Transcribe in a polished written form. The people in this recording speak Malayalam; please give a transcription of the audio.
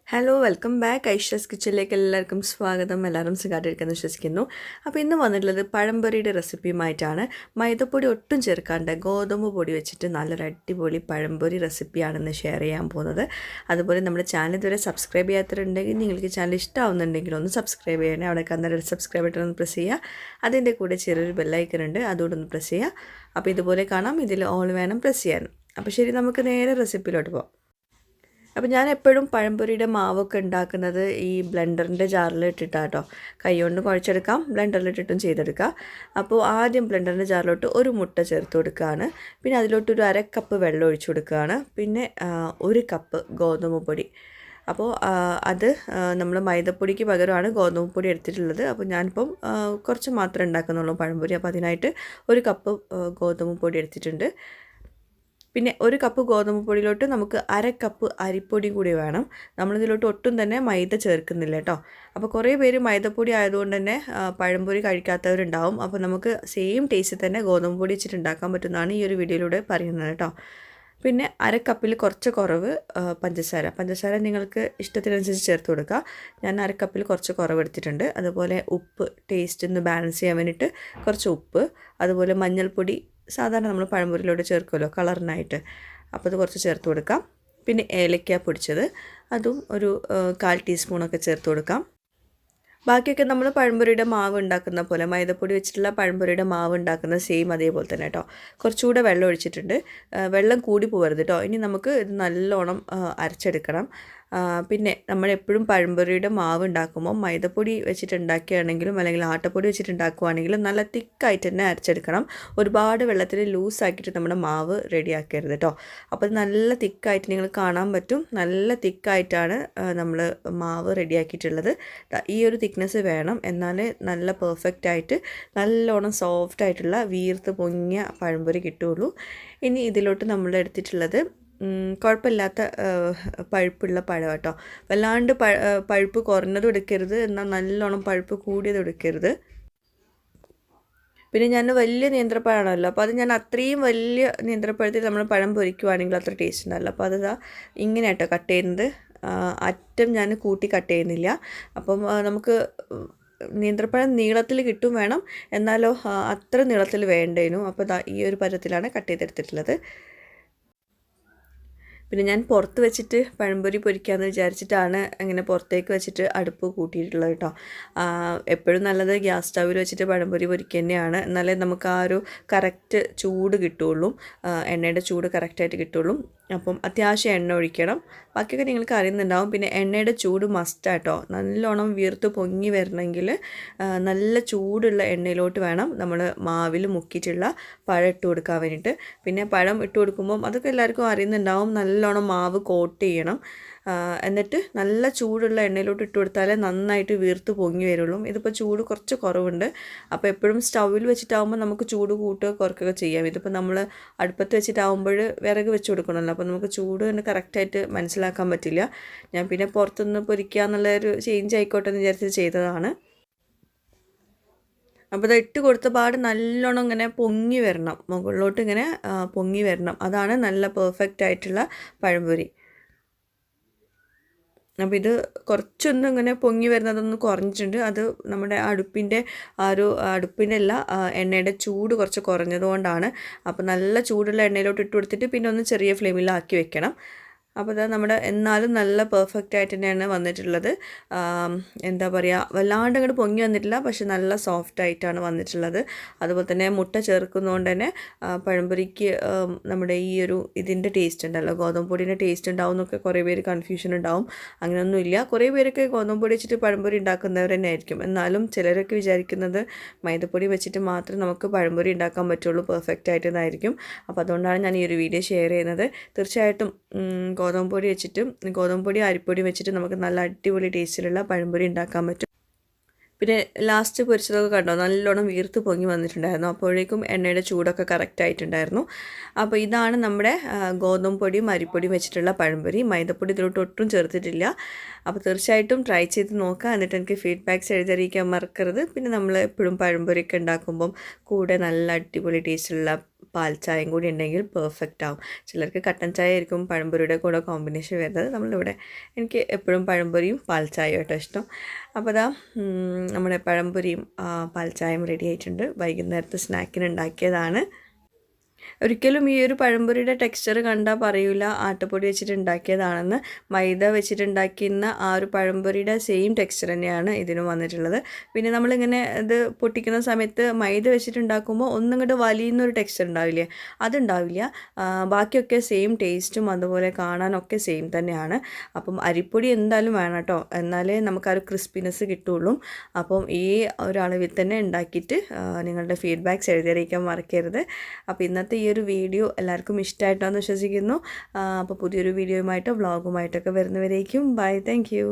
ഹലോ വെൽക്കം ബാക്ക് ഐഷസ് കിച്ചണിലേക്ക് എല്ലാവർക്കും സ്വാഗതം. എല്ലാവരും സുഖമായിട്ടിരിക്കുന്നു വിശ്വസിക്കുന്നു. അപ്പോൾ ഇന്ന് വന്നിട്ടുള്ളത് പഴംപൊരിയുടെ റെസിപ്പിയുമായിട്ടാണ്. മൈദപ്പൊടി ഒട്ടും ചേർക്കാണ്ട് ഗോതമ്പ് പൊടി വെച്ചിട്ട് നല്ലൊരു അടിപൊളി പഴംപൊരി റെസിപ്പിയാണെന്ന് ഷെയർ ചെയ്യാൻ പോകുന്നത്. അതുപോലെ നമ്മുടെ ചാനൽ ഇതുവരെ സബ്സ്ക്രൈബ് ചെയ്യാത്തവരുണ്ടെങ്കിൽ നിങ്ങൾക്ക് ചാനൽ ഇഷ്ടമാവുന്നുണ്ടെങ്കിൽ ഒന്ന് സബ്സ്ക്രൈബ് ചെയ്യണേ. അവിടെ കന്നഡ സബ്സ്ക്രൈബ് ബട്ടൺ ഒന്ന് പ്രസ് ചെയ്യുക. അതിൻ്റെ കൂടെ ചെറിയൊരു ബെല്ലൈക്കൺ ഉണ്ട്, അതുകൊണ്ടൊന്ന് പ്രസ് ചെയ്യുക. അപ്പോൾ ഇതുപോലെ കാണാം, ഇതിൽ ഓൾ വേണം പ്രസ് ചെയ്യാൻ. അപ്പോൾ ശരി, നമുക്ക് നേരെ റെസിപ്പിയിലോട്ട് പോകാം. അപ്പോൾ ഞാൻ എപ്പോഴും പഴംപൊരിയുടെ മാവൊക്കെ ഉണ്ടാക്കുന്നത് ഈ ബ്ലെൻഡറിൻ്റെ ജാറിൽ ഇട്ടിട്ടാട്ടോ. കൈകൊണ്ട് കുഴച്ചെടുക്കാം, ബ്ലെൻഡറിലിട്ടിട്ടും ചെയ്തെടുക്കാം. അപ്പോൾ ആദ്യം ബ്ലെൻഡറിൻ്റെ ജാറിലോട്ട് ഒരു മുട്ട ചേർത്ത് കൊടുക്കുകയാണ്. പിന്നെ അതിലോട്ട് ഒരു 1/2 കപ്പ് വെള്ളം ഒഴിച്ചു കൊടുക്കുകയാണ്. പിന്നെ 1 കപ്പ് ഗോതമ്പ് പൊടി. അപ്പോൾ അത് നമ്മൾ മൈദപ്പൊടിക്ക് പകരമാണ് ഗോതമ്പ് പൊടി എടുത്തിട്ടുള്ളത്. അപ്പോൾ ഞാനിപ്പം കുറച്ച് മാത്രമേ ഉണ്ടാക്കുന്നുള്ളൂ പഴംപൊരി. അപ്പോൾ അതിനായിട്ട് 1 കപ്പ് ഗോതമ്പ് പൊടി എടുത്തിട്ടുണ്ട്. പിന്നെ 1 കപ്പ് ഗോതമ്പ് പൊടിയിലോട്ട് നമുക്ക് 1/2 കപ്പ് അരിപ്പൊടി കൂടി വേണം. നമ്മളിതിലോട്ട് ഒട്ടും തന്നെ മൈദ ചേർക്കുന്നില്ല കേട്ടോ. അപ്പോൾ കുറേ പേര് മൈദപ്പൊടി ആയതുകൊണ്ട് തന്നെ പഴംപൊരി കഴിക്കാത്തവരുണ്ടാവും. അപ്പോൾ നമുക്ക് സെയിം ടേസ്റ്റിൽ തന്നെ ഗോതമ്പ് പൊടി വെച്ചിട്ട് ഉണ്ടാക്കാൻ പറ്റുന്നതാണ് ഈ ഒരു വീഡിയോയിലൂടെ പറയുന്നത് കേട്ടോ. പിന്നെ 1/2 കപ്പിൽ കുറച്ച് കുറവ് പഞ്ചസാര നിങ്ങൾക്ക് ഇഷ്ടത്തിനനുസരിച്ച് ചേർത്ത് കൊടുക്കുക. ഞാൻ 1/2 കപ്പിൽ കുറച്ച് കുറവ് എടുത്തിട്ടുണ്ട്. അതുപോലെ ഉപ്പ്, ടേസ്റ്റ് ഒന്ന് ബാലൻസ് ചെയ്യാൻ വേണ്ടിയിട്ട് കുറച്ച് ഉപ്പ്. അതുപോലെ മഞ്ഞൾപ്പൊടി സാധാരണ നമ്മൾ പഴംപൊരിയിലോട്ട് ചേർക്കുമല്ലോ കളറിനായിട്ട്, അപ്പോൾ അത് കുറച്ച് ചേർത്ത് കൊടുക്കാം. പിന്നെ ഏലക്ക പൊടിച്ചത്, അതും ഒരു 1/4 ടീസ്പൂണൊക്കെ ചേർത്ത് കൊടുക്കാം. ബാക്കിയൊക്കെ നമ്മൾ പഴംപൊരിയുടെ മാവ് ഉണ്ടാക്കുന്ന പോലെ, മൈദപ്പൊടി വെച്ചിട്ടുള്ള പഴംപൊരിയുടെ മാവ് ഉണ്ടാക്കുന്ന സെയിം അതേപോലെ തന്നെ കേട്ടോ. കുറച്ചുകൂടെ വെള്ളം ഒഴിച്ചിട്ടുണ്ട്. വെള്ളം കൂടി പോകരുത് കേട്ടോ. ഇനി നമുക്ക് ഇത് നല്ലോണം അരച്ചെടുക്കണം. പിന്നെ നമ്മളെപ്പോഴും പഴംപൊരിയുടെ മാവ് ഉണ്ടാക്കുമ്പോൾ മൈദപ്പൊടി വെച്ചിട്ട് ഉണ്ടാക്കുകയാണെങ്കിലും അല്ലെങ്കിൽ ആട്ടപ്പൊടി വെച്ചിട്ട് ഉണ്ടാക്കുകയാണെങ്കിലും നല്ല തിക്കായിട്ട് തന്നെ അരച്ചെടുക്കണം. ഒരുപാട് വെള്ളത്തിൽ ലൂസാക്കിയിട്ട് നമ്മുടെ മാവ് റെഡിയാക്കരുത് കേട്ടോ. അപ്പോൾ നല്ല തിക്കായിട്ട് നിങ്ങൾ കാണാൻ പറ്റും. നല്ല തിക്കായിട്ടാണ് നമ്മൾ മാവ് റെഡിയാക്കിയിട്ടുള്ളത്. ഈ ഒരു തിക്നെസ് വേണം, എന്നാലേ നല്ല പെർഫെക്റ്റ് ആയിട്ട് നല്ലോണം സോഫ്റ്റ് ആയിട്ടുള്ള വീർത്ത് പൊങ്ങിയ പഴംപൊരി കിട്ടുകയുള്ളൂ. ഇനി ഇതിലോട്ട് നമ്മൾ എടുത്തിട്ടുള്ളത് കുഴപ്പമില്ലാത്ത പഴുപ്പുള്ള പഴം കേട്ടോ. വല്ലാണ്ട് പഴുപ്പ് കുറഞ്ഞതും എടുക്കരുത്, എന്നാൽ നല്ലോണം പഴുപ്പ് കൂടിയതും എടുക്കരുത്. പിന്നെ ഞാൻ വലിയ നേന്ത്രപ്പഴമാണല്ലോ, അപ്പോൾ അത് ഞാൻ അത്രയും വലിയ നേന്ത്രപ്പഴത്തിൽ നമ്മൾ പഴം പൊരിക്കുവാണെങ്കിൽ അത്ര ടേസ്റ്റ് ഉണ്ടാവില്ല. അപ്പോൾ അത് ഇങ്ങനെ കേട്ടോ കട്ട് ചെയ്യുന്നത്. അറ്റം ഞാൻ കൂട്ടി കട്ട് ചെയ്യുന്നില്ല. അപ്പം നമുക്ക് നേന്ത്രപ്പഴം നീളത്തിൽ കിട്ടും വേണം, എന്നാലോ അത്ര നീളത്തിൽ വേണ്ടേനു. അപ്പോൾ ഈ ഒരു പഴത്തിലാണ് കട്ട് ചെയ്തെടുത്തിട്ടുള്ളത്. പിന്നെ ഞാൻ പുറത്ത് വെച്ചിട്ട് പഴംപൊരി പൊരിക്കാമെന്ന് വിചാരിച്ചിട്ടാണ് അങ്ങനെ പുറത്തേക്ക് വെച്ചിട്ട് അടുപ്പ് കൂട്ടിയിട്ടുള്ളത് കേട്ടോ. എപ്പോഴും നല്ലത് ഗ്യാസ് സ്റ്റൗവിൽ വെച്ചിട്ട് പഴംപൊരി പൊരിക്കുക തന്നെയാണ്, എന്നാലേ നമുക്ക് ആ ഒരു കറക്റ്റ് ചൂട് കിട്ടുള്ളൂ, എണ്ണയുടെ ചൂട് കറക്റ്റായിട്ട് കിട്ടുള്ളൂ. അപ്പം അത്യാവശ്യം എണ്ണ ഒഴിക്കണം. ബാക്കിയൊക്കെ നിങ്ങൾക്ക് അറിയുന്നുണ്ടാവും. പിന്നെ എണ്ണയുടെ ചൂട് മസ്റ്റാട്ടോ. നല്ലോണം വീർത്ത് പൊങ്ങി വരണമെങ്കിൽ നല്ല ചൂടുള്ള എണ്ണയിലോട്ട് വേണം നമ്മൾ മാവിൽ മുക്കിയിട്ടുള്ള പഴം ഇട്ട് കൊടുക്കാൻ വേണ്ടിയിട്ട്. പിന്നെ പഴം ഇട്ട് കൊടുക്കുമ്പം അതൊക്കെ എല്ലാവർക്കും അറിയുന്നുണ്ടാവും, നല്ലോണം മാവ് കോട്ട് ചെയ്യണം. എന്നിട്ട് നല്ല ചൂടുള്ള എണ്ണയിലോട്ട് ഇട്ട് കൊടുത്താലേ നന്നായിട്ട് വീർത്ത് പൊങ്ങി വരുള്ളൂ. ഇതിപ്പോൾ ചൂട് കുറച്ച് കുറവുണ്ട്. അപ്പോൾ എപ്പോഴും സ്റ്റൗവിൽ വെച്ചിട്ടാകുമ്പോൾ നമുക്ക് ചൂട് കൂട്ടുക കുറയ്ക്കുകയൊക്കെ ചെയ്യാം. ഇതിപ്പോൾ നമ്മൾ അടുപ്പത്ത് വെച്ചിട്ടാകുമ്പോൾ വിറക് വെച്ച് കൊടുക്കണമല്ലോ, അപ്പോൾ നമുക്ക് ചൂട് തന്നെ കറക്റ്റായിട്ട് മനസ്സിലാക്കാൻ പറ്റില്ല. ഞാൻ പിന്നെ പുറത്തുനിന്ന് പൊരിക്കുക എന്നുള്ളൊരു ചേഞ്ച് ആയിക്കോട്ടെ എന്ന് വിചാരിച്ച് ചെയ്തതാണ്. അപ്പോൾ അത് ഇട്ട് കൊടുത്ത പാട് നല്ലോണം ഇങ്ങനെ പൊങ്ങി വരണം, മുകളിലോട്ട് ഇങ്ങനെ പൊങ്ങി വരണം. അതാണ് നല്ല പെർഫെക്റ്റ് ആയിട്ടുള്ള പഴംപൊരി. അപ്പോൾ ഇത് കുറച്ചൊന്നും ഇങ്ങനെ പൊങ്ങി വരുന്നതൊന്ന് കുറഞ്ഞിട്ടുണ്ട്. അത് നമ്മുടെ അടുപ്പിൻ്റെ അടുപ്പിൻ്റെ എണ്ണയുടെ ചൂട് കുറച്ച് കുറഞ്ഞതുകൊണ്ടാണ്. അപ്പോൾ നല്ല ചൂടുള്ള എണ്ണയിലോട്ട് ഇട്ട് കൊടുത്തിട്ട് പിന്നെ ഒന്ന് ചെറിയ ഫ്ലെയിമിലാക്കി വെക്കണം. അപ്പോൾ അത് നമ്മുടെ എന്നാലും നല്ല പെർഫെക്റ്റ് ആയിട്ട് തന്നെയാണ് വന്നിട്ടുള്ളത്. എന്താ പറയുക, വല്ലാണ്ട് അങ്ങോട്ട് പൊങ്ങി വന്നിട്ടില്ല, പക്ഷെ നല്ല സോഫ്റ്റ് ആയിട്ടാണ് വന്നിട്ടുള്ളത്. അതുപോലെ തന്നെ മുട്ട ചേർക്കുന്നതുകൊണ്ട് തന്നെ പഴംപൊരിക്ക് നമ്മുടെ ഈ ഒരു ഇതിൻ്റെ ടേസ്റ്റ് ഉണ്ടല്ലോ, ഗോതമ്പ് പൊടിയുടെ ടേസ്റ്റ് ഉണ്ടാവും എന്നൊക്കെ കുറേ പേര് കൺഫ്യൂഷൻ ഉണ്ടാവും. അങ്ങനെയൊന്നുമില്ല. കുറേ പേരൊക്കെ ഗോതമ്പ് പൊടി വെച്ചിട്ട് പഴംപൊരി ഉണ്ടാക്കുന്നവർ തന്നെ ആയിരിക്കും. എന്നാലും ചിലരൊക്കെ വിചാരിക്കുന്നത് മൈദപ്പൊടി വെച്ചിട്ട് മാത്രമേ നമുക്ക് പഴംപൊരി ഉണ്ടാക്കാൻ പറ്റുള്ളൂ പെർഫെക്റ്റ് ആയിട്ടെന്നായിരിക്കും. അപ്പോൾ അതുകൊണ്ടാണ് ഞാൻ ഈ ഒരു വീഡിയോ ഷെയർ ചെയ്യുന്നത്. തീർച്ചയായിട്ടും ഗോതമ്പ് പൊടി അരിപ്പൊടി വെച്ചിട്ട് നമുക്ക് നല്ല അടിപൊളി ടേസ്റ്റിലുള്ള പഴംപൊരി ഉണ്ടാക്കാൻ പറ്റും. പിന്നെ ലാസ്റ്റ് പൊരിച്ചതൊക്കെ കണ്ടോ, നല്ലോണം വീർത്ത് പൊങ്ങി വന്നിട്ടുണ്ടായിരുന്നു. അപ്പോഴേക്കും എണ്ണയുടെ ചൂടൊക്കെ കറക്റ്റ് ആയിട്ടുണ്ടായിരുന്നു. അപ്പോൾ ഇതാണ് നമ്മുടെ ഗോതമ്പ് പൊടിയും അരിപ്പൊടിയും വെച്ചിട്ടുള്ള പഴംപൊരി. മൈദപ്പൊടി ഇതിലോട്ട് ഒട്ടും ചേർത്തിട്ടില്ല. അപ്പോൾ തീർച്ചയായിട്ടും ട്രൈ ചെയ്ത് നോക്കുക. എന്നിട്ട് എനിക്ക് ഫീഡ്ബാക്ക്സ് എഴുതിയിരിക്കാൻ മറക്കരുത്. പിന്നെ നമ്മൾ എപ്പോഴും പഴംപൊരിയൊക്കെ ഉണ്ടാക്കുമ്പം കൂടെ നല്ല അടിപൊളി ടേസ്റ്റുള്ള പാൽ ചായയും കൂടി ഉണ്ടെങ്കിൽ പെർഫെക്റ്റ് ആവും. ചിലർക്ക് കട്ടൻ ചായ ആയിരിക്കും പഴംപൊരിയുടെ കൂടെ കോമ്പിനേഷൻ വരുന്നത്. നമ്മളിവിടെ എനിക്ക് എപ്പോഴും പഴംപൊരിയും പാൽ ചായയും ആയിട്ട് ഇഷ്ടം. അപ്പോൾ അതാ നമ്മുടെ പഴംപൊരിയും പാൽ ചായയും റെഡി ആയിട്ടുണ്ട്. വൈകുന്നേരത്തെ സ്നാക്കിന് ഉണ്ടാക്കിയതാണ്. ഒരിക്കലും ഈ ഒരു പഴംപൊരിയുടെ ടെക്സ്ചർ കണ്ടാൽ പറയൂല ആട്ടപ്പൊടി വെച്ചിട്ട് ഉണ്ടാക്കിയതാണെന്ന്. മൈദ വെച്ചിട്ടുണ്ടാക്കുന്ന ആ ഒരു പഴംപൊരിയുടെ സെയിം ടെക്സ്ചർ തന്നെയാണ് ഇതിനും വന്നിട്ടുള്ളത്. പിന്നെ നമ്മളിങ്ങനെ ഇത് പൊട്ടിക്കുന്ന സമയത്ത് മൈദ വെച്ചിട്ടുണ്ടാക്കുമ്പോൾ ഒന്നിങ്ങോട്ട് വലിയുന്നൊരു ടെക്സ്ചർ ഉണ്ടാവില്ലേ, അതുണ്ടാവില്ല. ബാക്കിയൊക്കെ സെയിം ടേസ്റ്റും അതുപോലെ കാണാനൊക്കെ സെയിം തന്നെയാണ്. അപ്പം അരിപ്പൊടി എന്തായാലും വേണം കേട്ടോ, എന്നാലേ നമുക്ക് ആ ഒരു ക്രിസ്പിനെസ് കിട്ടുള്ളൂ. അപ്പം ഈ ഒരളവിൽ തന്നെ ഉണ്ടാക്കിയിട്ട് നിങ്ങളുടെ ഫീഡ്ബാക്ക്സ് എഴുതി അറിയിക്കാൻ മറക്കരുത്. അപ്പോൾ ഇന്നത്തെ ഈ ഒരു വീഡിയോ എല്ലാവർക്കും ഇഷ്ടമായിട്ടാണെന്ന് വിശ്വസിക്കുന്നു. അപ്പോൾ പുതിയൊരു വീഡിയോയുമായിട്ടോ വ്ളോഗുമായിട്ടൊക്കെ വരുന്നവരേക്കും ബൈ, താങ്ക് യു.